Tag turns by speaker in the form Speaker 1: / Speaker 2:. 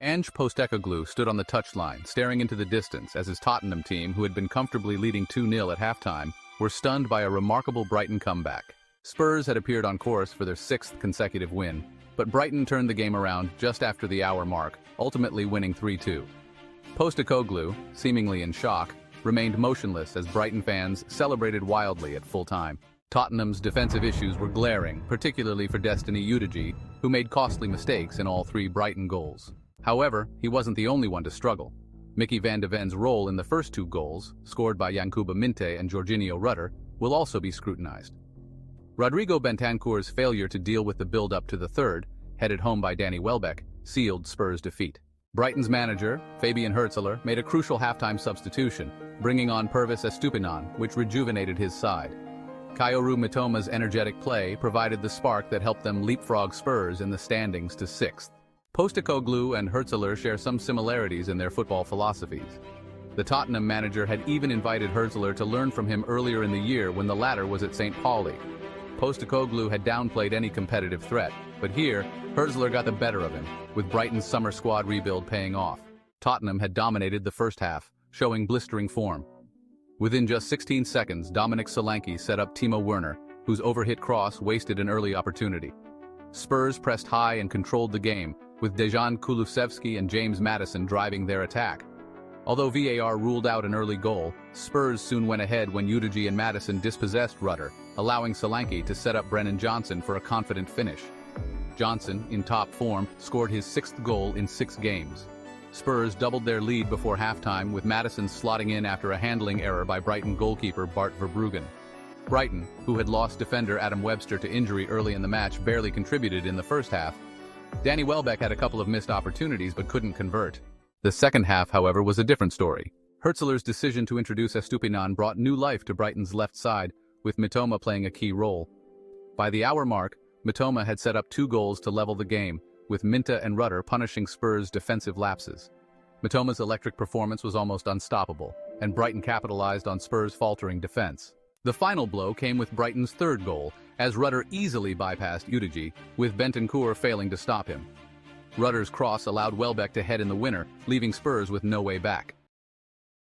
Speaker 1: Ange Postecoglou stood on the touchline, staring into the distance as his Tottenham team, who had been comfortably leading 2-0 at halftime, were stunned by a remarkable Brighton comeback. Spurs had appeared on course for their 6th consecutive win, but Brighton turned the game around just after the hour mark, ultimately winning 3-2. Postecoglou, seemingly in shock, remained motionless as Brighton fans celebrated wildly at full time. Tottenham's defensive issues were glaring, particularly for Destiny Udogie, who made costly mistakes in all 3 Brighton goals. However, he wasn't the only one to struggle. Micky van de Ven's role in the first 2 goals, scored by Yankuba Minte and Jorginho Rutter, will also be scrutinized. Rodrigo Bentancur's failure to deal with the build-up to the third, headed home by Danny Welbeck, sealed Spurs' defeat. Brighton's manager, Fabian Hürzeler, made a crucial halftime substitution, bringing on Pervis Estupiñán, which rejuvenated his side. Kaoru Mitoma's energetic play provided the spark that helped them leapfrog Spurs in the standings to 6th. Postecoglou and Hürzeler share some similarities in their football philosophies. The Tottenham manager had even invited Hürzeler to learn from him earlier in the year when the latter was at St. Pauli. Postecoglou had downplayed any competitive threat, but here, Hürzeler got the better of him, with Brighton's summer squad rebuild paying off. Tottenham had dominated the first half, showing blistering form. Within just 16 seconds, Dominic Solanke set up Timo Werner, whose overhit cross wasted an early opportunity. Spurs pressed high and controlled the game, with Dejan Kulusevski and James Maddison driving their attack. Although VAR ruled out an early goal, Spurs soon went ahead when Udogie and Maddison dispossessed Rutter, allowing Solanke to set up Brennan Johnson for a confident finish. Johnson, in top form, scored his 6th goal in 6 games. Spurs doubled their lead before halftime, with Maddison slotting in after a handling error by Brighton goalkeeper Bart Verbruggen. Brighton, who had lost defender Adam Webster to injury early in the match, barely contributed in the first half. Danny Welbeck had a couple of missed opportunities but couldn't convert. The second half, however, was a different story. Hürzeler's decision to introduce Estupiñán brought new life to Brighton's left side, with Mitoma playing a key role. By the hour mark, Mitoma had set up 2 goals to level the game, with Minte and Rutter punishing Spurs' defensive lapses. Mitoma's electric performance was almost unstoppable, and Brighton capitalized on Spurs' faltering defense. The final blow came with Brighton's 3rd goal, as Rutter easily bypassed Udogie, with Bentancur failing to stop him. Rutter's cross allowed Welbeck to head in the winner, leaving Spurs with no way back.